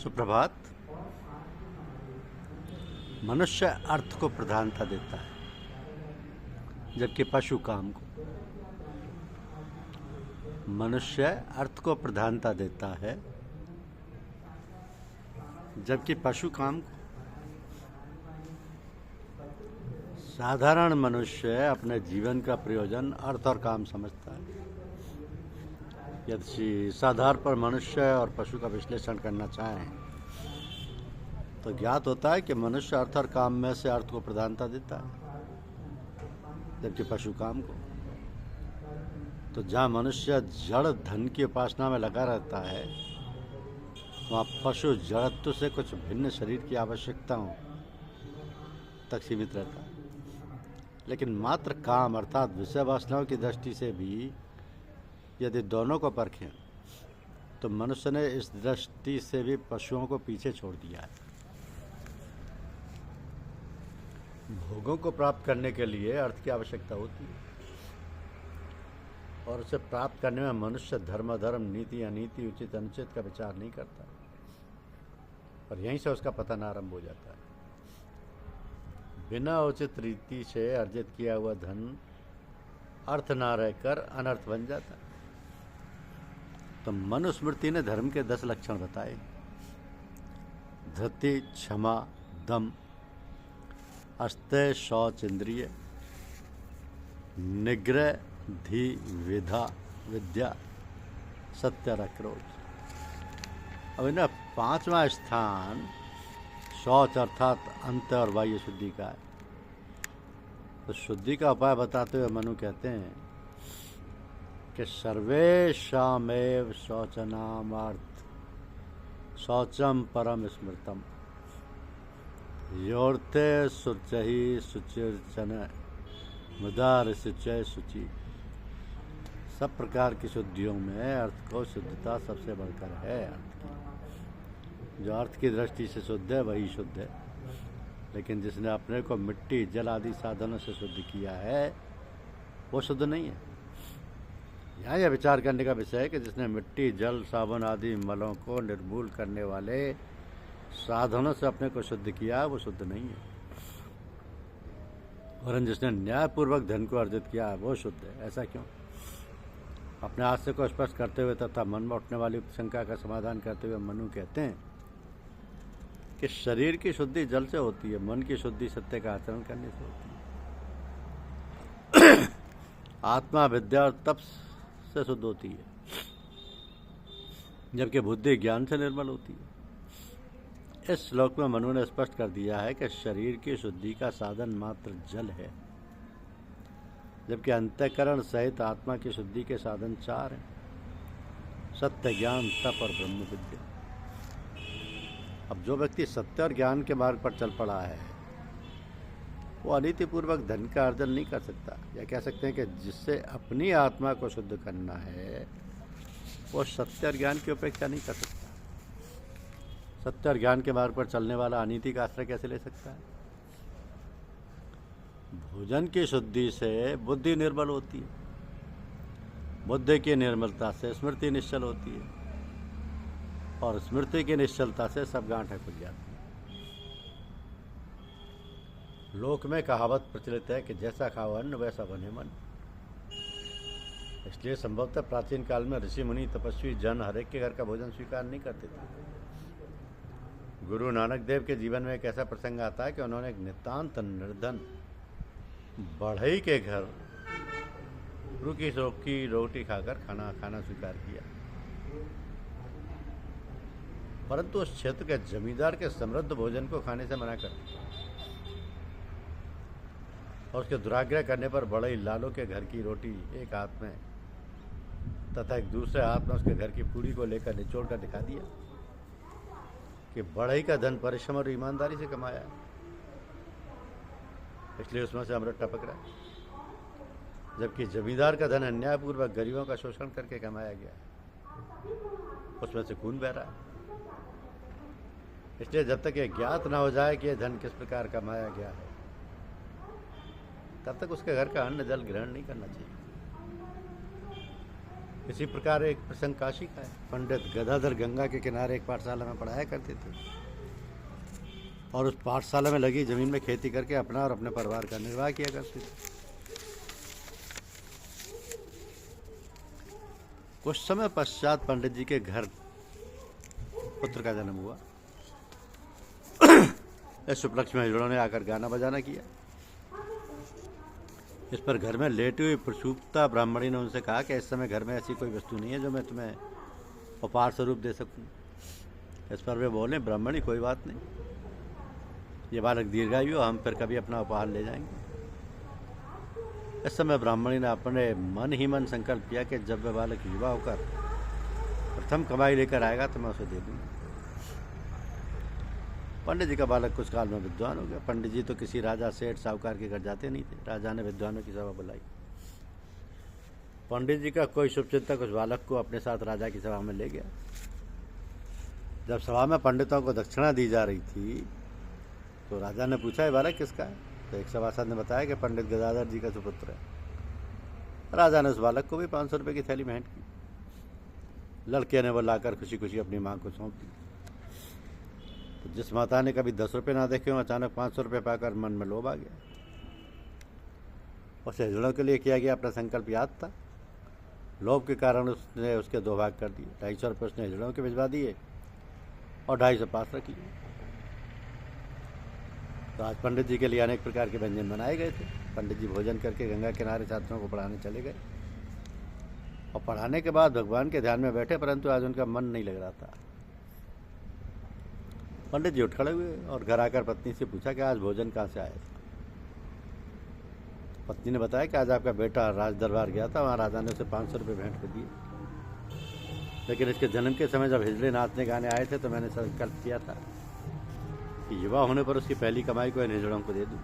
सुप्रभात। मनुष्य अर्थ को प्रधानता देता है, जबकि पशु काम को। मनुष्य अर्थ को प्रधानता देता है, जबकि पशु काम को। साधारण मनुष्य अपने जीवन का प्रयोजन अर्थ और काम समझता है। यदि इस आधार पर मनुष्य और पशु का विश्लेषण करना चाहें तो ज्ञात होता है कि मनुष्य अर्थ और काम में से अर्थ को प्रधानता देता है, जबकि पशु काम को। तो जहाँ मनुष्य जड़ धन की उपासना में लगा रहता है, वहाँ पशु जड़त्व से कुछ भिन्न शरीर की आवश्यकताओं तक सीमित रहता है। लेकिन मात्र काम अर्थात विषय वासनाओं की दृष्टि से भी यदि दोनों को परखें तो मनुष्य ने इस दृष्टि से भी पशुओं को पीछे छोड़ दिया है। भोगों को प्राप्त करने के लिए अर्थ की आवश्यकता होती है, और उसे प्राप्त करने में मनुष्य धर्म अधर्म, नीति अनीति, उचित अनुचित का विचार नहीं करता, और यहीं से उसका पतन आरंभ हो जाता है। बिना उचित रीति से अर्जित किया हुआ धन अर्थ ना रहकर अनर्थ बन जाता है। तो मनुस्मृति ने धर्म के 10 लक्षण बताए: धृति, क्षमा, दम, अस्तेय, शौच, इंद्रिय, निग्रह, धी, विद्या, सत्य और अक्रोध। अब इन्हें 5वां स्थान शौच अर्थात अंत और वायु शुद्धि का है। तो शुद्धि का उपाय बताते हुए मनु कहते हैं कि सर्वेषामेव शौचनामार्थ शौचम परम स्मृतम योर्थे शुचि शुचिर्चन मुदार शुचय शुचि। सब प्रकार की शुद्धियों में अर्थ को शुद्धता सबसे बढ़कर है। अर्थ की जो अर्थ की दृष्टि से शुद्ध है वही शुद्ध है, लेकिन जिसने अपने को मिट्टी जल आदि साधनों से शुद्ध किया है वो शुद्ध नहीं है। यहाँ यह विचार करने का विषय है कि जिसने मिट्टी, जल, साबुन आदि मलों को निर्मूल करने वाले साधनों से अपने को शुद्ध किया वो शुद्ध नहीं है, और जिसने न्यायपूर्वक धन को अर्जित किया है वो शुद्ध है। ऐसा क्यों? अपने आशय को स्पष्ट करते हुए तथा मन में उठने वाली शंका का समाधान करते हुए मनु कहते हैं कि शरीर की शुद्धि जल से होती है, मन की शुद्धि सत्य का आचरण करने से होती है। आत्मा विद्या और तप से शुद्ध होती है, जबकि बुद्धि ज्ञान से निर्मल होती है। इस श्लोक में मनु ने स्पष्ट कर दिया है कि शरीर की शुद्धि का साधन मात्र जल है, जबकि अंतःकरण सहित आत्मा की शुद्धि के साधन 4 हैं: सत्य, ज्ञान, तप और ब्रह्म विद्या। अब जो व्यक्ति सत्य और ज्ञान के मार्ग पर चल पड़ा है वो अनीतिपूर्वक धन का अर्जन नहीं कर सकता, या कह सकते हैं कि जिससे अपनी आत्मा को शुद्ध करना है वो सत्य और ज्ञान की उपेक्षा नहीं कर सकता। सत्य और ज्ञान के मार्ग पर चलने वाला अनीति का आश्रय कैसे ले सकता है? भोजन की शुद्धि से बुद्धि निर्मल होती है, बुद्धि की निर्मलता से स्मृति निश्चल होती है, और स्मृति की निश्चलता से सब गांठें खुल जाती हैं। लोक में कहावत प्रचलित है कि जैसा खाओ अन्न वैसा बने मन। इसलिए संभवतः प्राचीन काल में ऋषि मुनि तपस्वी जन हरेक के घर का भोजन स्वीकार नहीं करते थे। गुरु नानक देव के जीवन में एक ऐसा प्रसंग आता है कि उन्होंने एक नितांत निर्धन बढ़ई के घर रूखी सूखी रोटी खाकर खाना स्वीकार किया, परंतु उस क्षेत्र के जमींदार के समृद्ध भोजन को खाने से मना कर दिया, और उसके दुराग्रह करने पर बढ़ई लालो के घर की रोटी एक हाथ में तथा एक दूसरे हाथ में उसके घर की पूरी को लेकर निचोड़ कर दिखा दिया कि बढ़ई का धन परिश्रम और ईमानदारी से कमाया है, इसलिए उसमें से अमृत टपक रहा है, जबकि जमींदार का धन अन्यायपूर्वक गरीबों का शोषण करके कमाया गया है, उसमें से खून बह रहा है। इसलिए जब तक ये ज्ञात न हो जाए कि यह धन किस प्रकार कमाया गया है, तब तक उसके घर का अन्न जल ग्रहण नहीं करना चाहिए। इसी प्रकार एक प्रसंग काशी का है। पंडित गदाधर गंगा के किनारे एक पाठशाला में पढ़ाया करते थे और उस पाठशाला में लगी जमीन में खेती करके अपना और अपने परिवार का निर्वाह किया करते थे। कुछ समय पश्चात पंडित जी के घर पुत्र का जन्म हुआ। इस उपलक्ष्य में हिजड़ों ने आकर गाना बजाना किया। इस पर घर में लेटी हुई प्रसूप्ता ब्राह्मणी ने उनसे कहा कि इस समय घर में ऐसी कोई वस्तु नहीं है जो मैं तुम्हें उपहार स्वरूप दे सकूं। इस पर वे बोले, ब्राह्मणी कोई बात नहीं, ये बालक दीर्घायु, हम फिर कभी अपना उपहार ले जाएंगे। इस समय ब्राह्मणी ने अपने मन ही मन संकल्प किया कि जब वह बालक युवा होकर प्रथम कमाई लेकर आएगा तो मैं उसे दे दूंगा। पंडित जी का बालक कुछ काल में विद्वान हो गया। पंडित जी तो किसी राजा, सेठ, साहूकार के घर जाते नहीं थे। राजा ने विद्वानों की सभा बुलाई। पंडित जी का कोई शुभचिंतक उस बालक को अपने साथ राजा की सभा में ले गया। जब सभा में पंडितों को दक्षिणा दी जा रही थी तो राजा ने पूछा, ये बालक किसका है? तो एक सभासद ने बताया कि पंडित गदाधर जी का सुपुत्र है। राजा ने उस बालक को भी 500 रुपये की थैली भेंट की। लड़के ने वो लाकर खुशी खुशी अपनी माँ को सौंप दी। तो जिस माता ने कभी 10 रुपये ना देखे, अचानक 500 रुपये पाकर मन में लोभ आ गया। उसे हिजड़ों के लिए किया गया अपना संकल्प याद था। लोभ के कारण उसने उसके 2 भाग कर दिए। 250 रुपये उसने हिजड़ों के भिजवा दिए और 250 पास रख लिए। तो आज पंडित जी के लिए अनेक प्रकार के व्यंजन बनाए गए थे। पंडित जी भोजन करके गंगा किनारे छात्रों को पढ़ाने चले गए और पढ़ाने के बाद भगवान के ध्यान में बैठे, परंतु आज उनका मन नहीं लग रहा था। पंडित जी उठ खड़े हुए और घर आकर पत्नी से पूछा कि आज भोजन कहाँ से आया था। पत्नी ने बताया कि आज आपका बेटा राज दरबार गया था, वहाँ राजा ने उसे 500 रुपये भेंट कर दिए। लेकिन इसके जन्म के समय जब हिजड़े नाचने गाने आए थे तो मैंने संकल्प किया था कि युवा होने पर उसकी पहली कमाई को इन हिजड़ों को दे दूँ,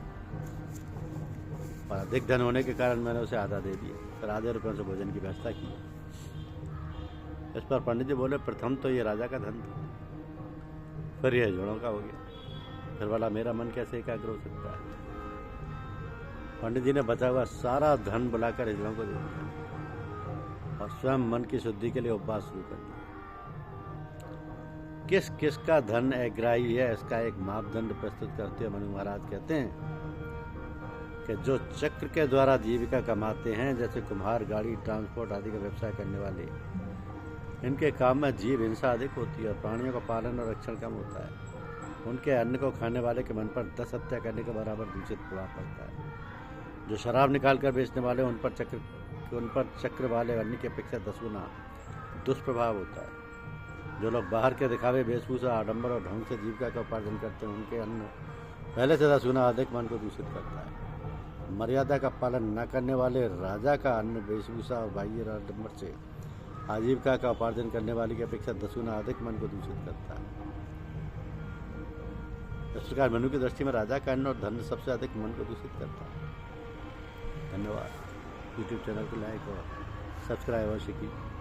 और अधिक धन होने के कारण मैंने उसे आधा दे दिया। फिर आधे रुपयों से भोजन की व्यवस्था की। इस पर पंडित जी बोले, प्रथम तो ये राजा का धन था, फिर यह हिजड़ों का हो गया, फिर वाला मेरा मन कैसे एकाग्र हो सकता है। पंडित जी ने बचा हुआ सारा धन बुलाकर हिजड़ों को दे दिया और स्वयं मन की शुद्धि के लिए उपवास शुरू कर दिया। किस किस का धन अग्राही है, इसका एक मापदंड प्रस्तुत करते हुए मनु महाराज कहते हैं कि जो चक्र के द्वारा जीविका कमाते हैं, जैसे कुम्हार, गाड़ी, ट्रांसपोर्ट आदि का व्यवसाय करने वाले, इनके काम में जीव हिंसा अधिक होती है और प्राणियों का पालन और रक्षण कम होता है। उनके अन्न को खाने वाले के मन पर 10 हत्या करने के बराबर दूषित प्रभाव पड़ता है। जो शराब निकाल कर बेचने वाले, उन पर चक्र वाले अन्न की अपेक्षा 10 गुना दुष्प्रभाव होता है। जो लोग बाहर के दिखावे, वेशभूषा, आडंबर और ढंग से जीविका का उपार्जन करते हैं, उनके अन्न पहले से 10 गुना अधिक मन को दूषित करता है। मर्यादा का पालन न करने वाले राजा का अन्न, वेशभूषा और बाह्य आडंबर से आजीविका का उपार्जन करने वाले की अपेक्षा 10 गुना अधिक मन को दूषित करता है। इस प्रकार मनु की दृष्टि में राजा का अन्न और धन सबसे अधिक मन को दूषित करता है। धन्यवाद। यूट्यूब चैनल को लाइक और सब्सक्राइब अवश्य कीजिए।